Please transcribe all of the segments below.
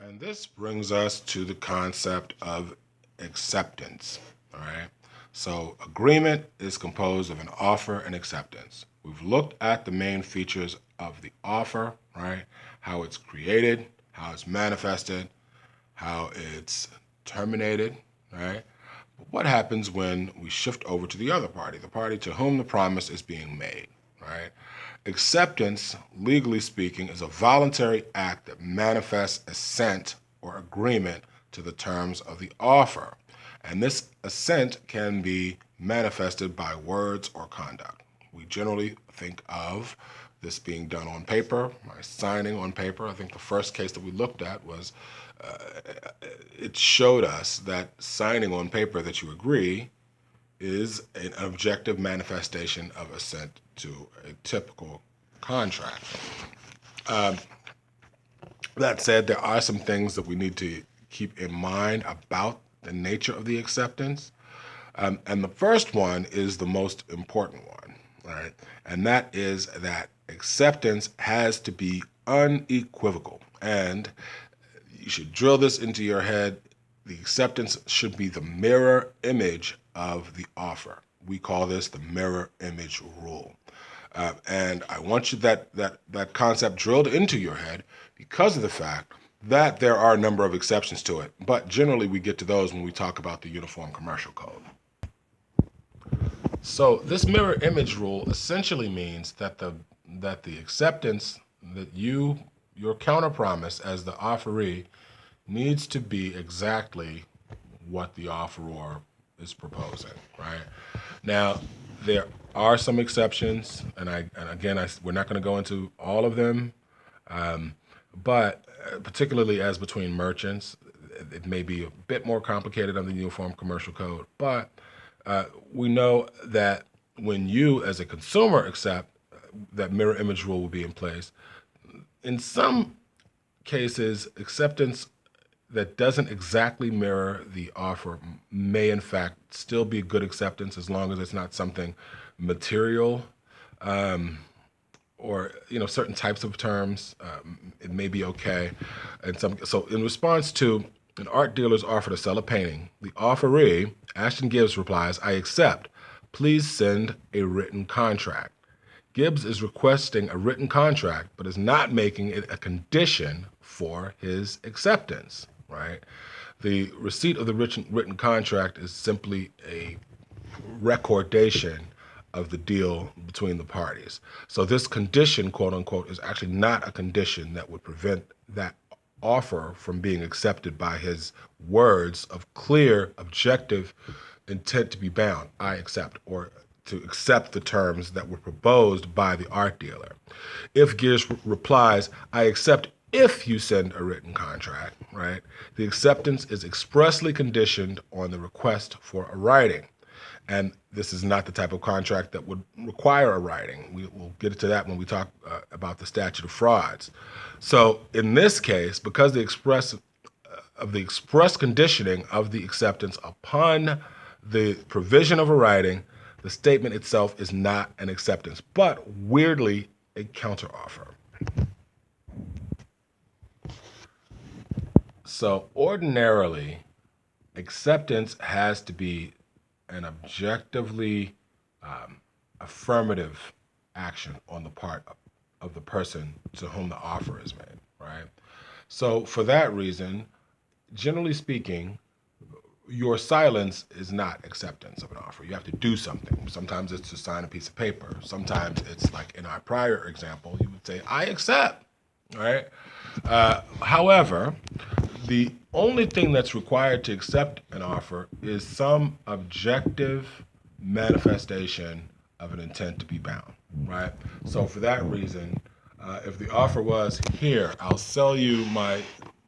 And this brings us to the concept of acceptance. All right. So, agreement is composed of an offer and acceptance. We've looked at the main features of the offer, right? How it's created, how it's manifested, how it's terminated, right? But what happens when we shift over to the other party, the party to whom the promise is being made, right? Acceptance, legally speaking, is a voluntary act that manifests assent or agreement to the terms of the offer. And this assent can be manifested by words or conduct. We generally think of this being done on paper, by signing on paper. I think the first case that we looked at was it showed us that signing on paper that you agree is an objective manifestation of assent to a typical contract. That said, there are some things that we need to keep in mind about the nature of the acceptance. And the first one is the most important one, right? And that is that acceptance has to be unequivocal. And you should drill this into your head. The acceptance should be the mirror image of the offer. We call this the mirror image rule. And I want you that concept drilled into your head because of the fact that there are a number of exceptions to it. But generally, we get to those when we talk about the Uniform Commercial Code. So this mirror image rule essentially means that the acceptance that your counter promise as the offeree needs to be exactly what the offeror is proposing, right? Now, there are some exceptions, and we're not going to go into all of them, but particularly as between merchants, it may be a bit more complicated under the Uniform Commercial Code, but we know that when you, as a consumer, accept, that mirror image rule will be in place. In some cases, acceptance that doesn't exactly mirror the offer may, in fact, still be good acceptance as long as it's not something material, or certain types of terms. It may be okay. So, in response to an art dealer's offer to sell a painting, the offeree, Ashton Gibbs, replies, "I accept. Please send a written contract." Gibbs is requesting a written contract, but is not making it a condition for his acceptance, right? The receipt of the written contract is simply a recordation of the deal between the parties. So this condition, quote unquote, is actually not a condition that would prevent that offer from being accepted by his words of clear, objective intent to be bound. I accept, or to accept the terms that were proposed by the art dealer. If Gears replies, "I accept if you send a written contract," right? The acceptance is expressly conditioned on the request for a writing. And this is not the type of contract that would require a writing. We'll get to that when we talk about the statute of frauds. So in this case, because the express conditioning of the acceptance upon the provision of a writing, the statement itself is not an acceptance, but weirdly a counteroffer. So ordinarily, acceptance has to be an objectively affirmative action on the part of the person to whom the offer is made, right? So for that reason, generally speaking, your silence is not acceptance of an offer. You have to do something. Sometimes it's to sign a piece of paper. Sometimes it's like in our prior example, you would say, "I accept," right? However, the only thing that's required to accept an offer is some objective manifestation of an intent to be bound, right? So for that reason, if the offer was, "Here, I'll sell you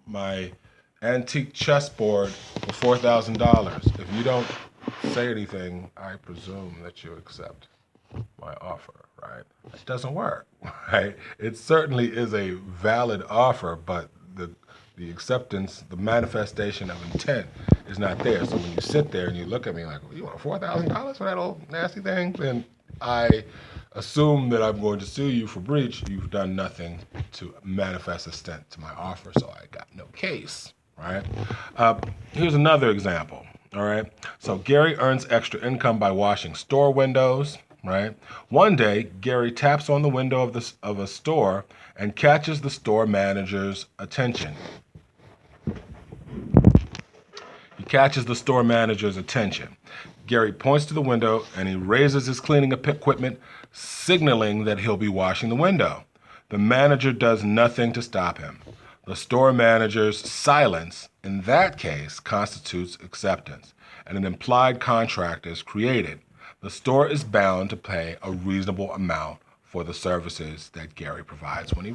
my antique chessboard for $4,000. If you don't say anything, I presume that you accept my offer," right? It doesn't work, right? It certainly is a valid offer, but the acceptance, the manifestation of intent is not there. So when you sit there and you look at me like, "You want $4,000 for that old nasty thing?" Then I assume that I'm going to sue you for breach. You've done nothing to manifest assent to my offer, so I got no case, right? Here's another example, all right? So Gary earns extra income by washing store windows, right? One day, Gary taps on the window of a store and catches the store manager's attention. He catches the store manager's attention. Gary points to the window and he raises his cleaning equipment, signaling that he'll be washing the window. The manager does nothing to stop him. The store manager's silence, in that case, constitutes acceptance, and an implied contract is created. The store is bound to pay a reasonable amount for the services that Gary provides when he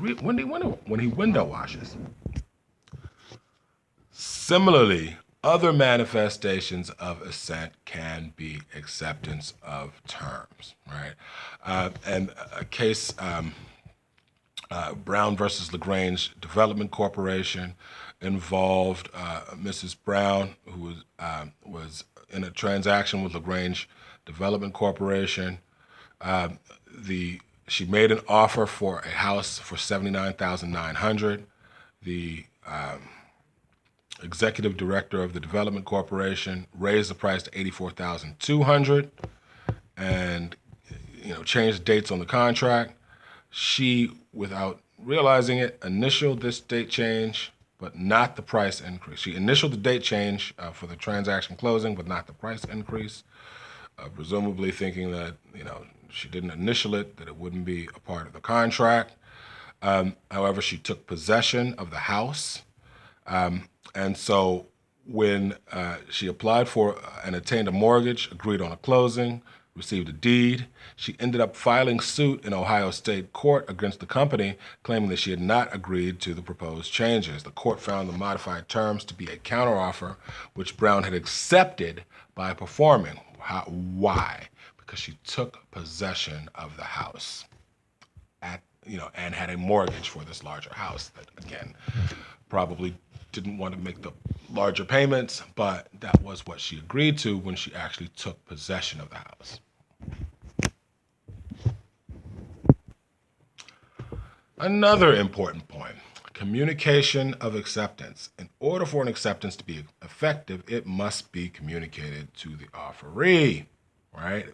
window washes. Similarly, other manifestations of assent can be acceptance of terms, right? And a case, Brown versus LaGrange Development Corporation, involved Mrs. Brown, who was in a transaction with LaGrange Development Corporation. She made an offer for a house for $79,900. The executive director of the development corporation raised the price to $84,200 and changed dates on the contract. She, without realizing it, initialed this date change but not the price increase. She initialed the date change for the transaction closing but not the price increase, presumably thinking that she didn't initial it, that it wouldn't be a part of the contract. However, she took possession of the house. And so when she applied for and obtained a mortgage, agreed on a closing, received a deed, she ended up filing suit in Ohio State court against the company, claiming that she had not agreed to the proposed changes. The court found the modified terms to be a counteroffer, which Brown had accepted by performing. Why? Because she took possession of the house and had a mortgage for this larger house that, again, probably didn't want to make the larger payments, but that was what she agreed to when she actually took possession of the house. Another important point, communication of acceptance. In order for an acceptance to be effective, it must be communicated to the offeree, right?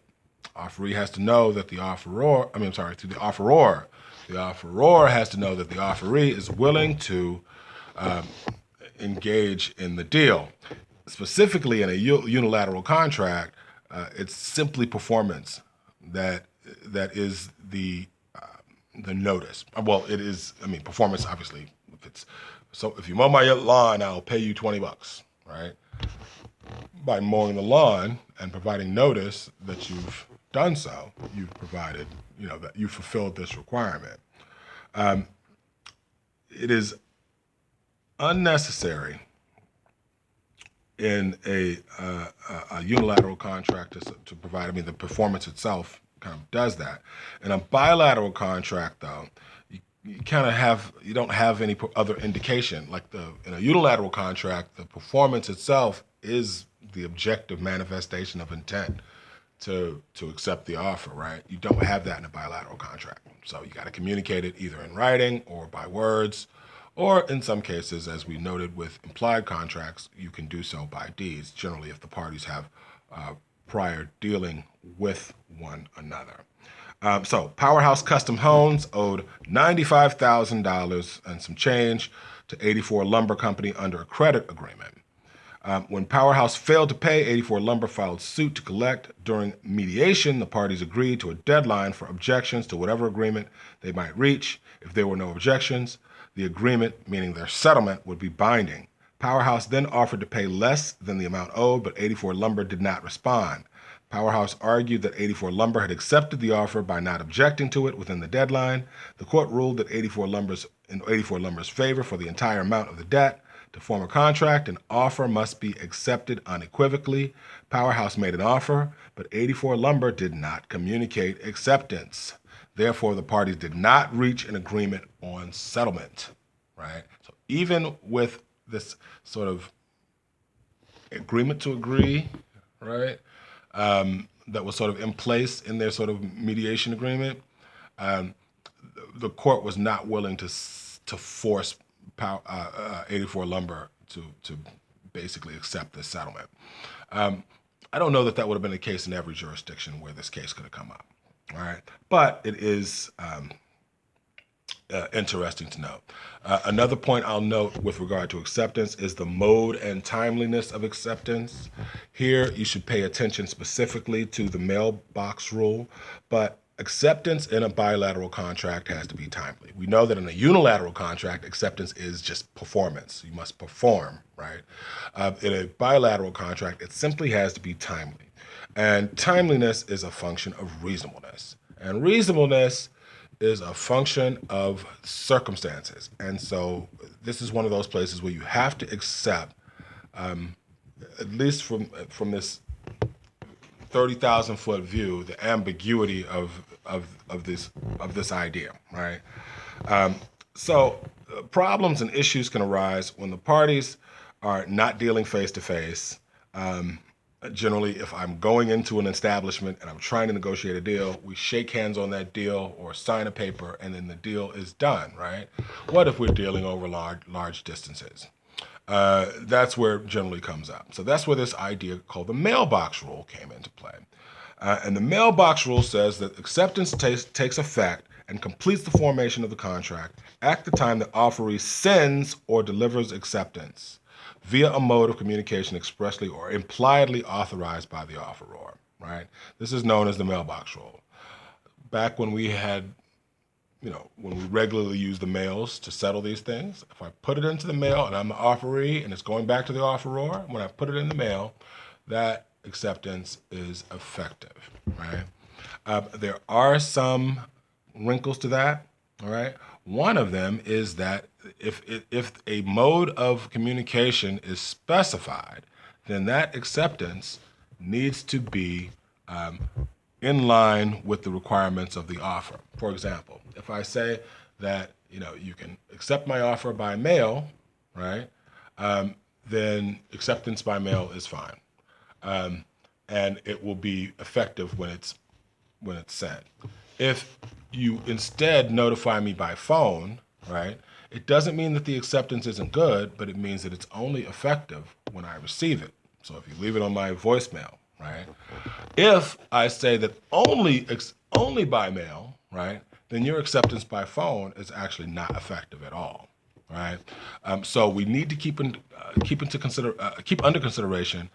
Offeree has to know that the offeror, to the offeror. The offeror has to know that the offeree is willing to engage in the deal. Specifically in a unilateral contract, it's simply performance that is the notice. Well, it is. Performance obviously. If you mow my lawn, I'll pay you $20, right? By mowing the lawn and providing notice that you've done so, you've provided, that you fulfilled this requirement. It is unnecessary in a unilateral contract to provide. The performance itself kind of does that. In a bilateral contract, though, you don't have any other indication. In a unilateral contract, the performance itself is the objective manifestation of intent to accept the offer, right? You don't have that in a bilateral contract. So you got to communicate it either in writing or by words, or in some cases, as we noted with implied contracts, you can do so by deeds, generally if the parties have prior dealing with one another. So Powerhouse Custom Homes owed $95,000 and some change to 84 Lumber Company under a credit agreement. When Powerhouse failed to pay, 84 Lumber filed suit to collect. During mediation, the parties agreed to a deadline for objections to whatever agreement they might reach. If there were no objections, the agreement, meaning their settlement, would be binding. Powerhouse then offered to pay less than the amount owed, but 84 Lumber did not respond. Powerhouse argued that 84 Lumber had accepted the offer by not objecting to it within the deadline. The court ruled that 84 Lumber's favor for the entire amount of the debt. To form a contract, an offer must be accepted unequivocally. Powerhouse made an offer, but 84 Lumber did not communicate acceptance. Therefore, the parties did not reach an agreement on settlement, right? So even with this sort of agreement to agree, right, that was sort of in place in their sort of mediation agreement, the court was not willing to force 84 Lumber to basically accept this settlement. I don't know that that would have been the case in every jurisdiction where this case could have come up. All right, but it is interesting to note. Another point I'll note with regard to acceptance is the mode and timeliness of acceptance. Here, you should pay attention specifically to the mailbox rule, but acceptance in a bilateral contract has to be timely. We know that in a unilateral contract, acceptance is just performance. You must perform, right? In a bilateral contract, it simply has to be timely. And timeliness is a function of reasonableness. And reasonableness is a function of circumstances. And so this is one of those places where you have to accept, at least from this 30,000 foot view, the ambiguity of this idea, right? So problems and issues can arise when the parties are not dealing face to face. Generally, if I'm going into an establishment and I'm trying to negotiate a deal, we shake hands on that deal or sign a paper and then the deal is done, right? What if we're dealing over large distances? That's where it generally comes up. So that's where this idea called the mailbox rule came into play. And the mailbox rule says that acceptance takes effect and completes the formation of the contract at the time the offeree sends or delivers acceptance via a mode of communication expressly or impliedly authorized by the offeror, right? This is known as the mailbox rule. Back when we had, when we regularly used the mails to settle these things, if I put it into the mail and I'm the offeree and it's going back to the offeror, when I put it in the mail, that acceptance is effective, right? There are some wrinkles to that, all right? One of them is that if a mode of communication is specified, then that acceptance needs to be in line with the requirements of the offer. For example, if I say that you can accept my offer by mail, right? Then acceptance by mail is fine, and it will be effective when it's sent. If you instead notify me by phone, right, it doesn't mean that the acceptance isn't good, but it means that it's only effective when I receive it. So if you leave it on my voicemail, right, if I say that only by mail, right, then your acceptance by phone is actually not effective at all, right? So we need to keep under consideration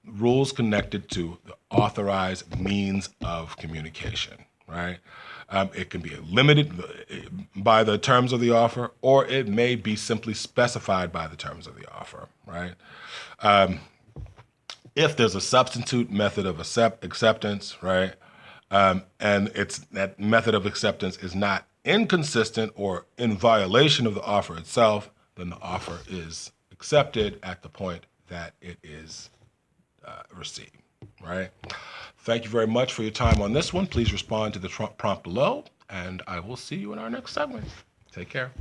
rules connected to the authorized means of communication, right? It can be limited by the terms of the offer, or it may be simply specified by the terms of the offer, right? If there's a substitute method of acceptance, right, and that method of acceptance is not inconsistent or in violation of the offer itself, then the offer is accepted at the point that it is received, right? Thank you very much for your time on this one. Please respond to the prompt below, and I will see you in our next segment. Take care.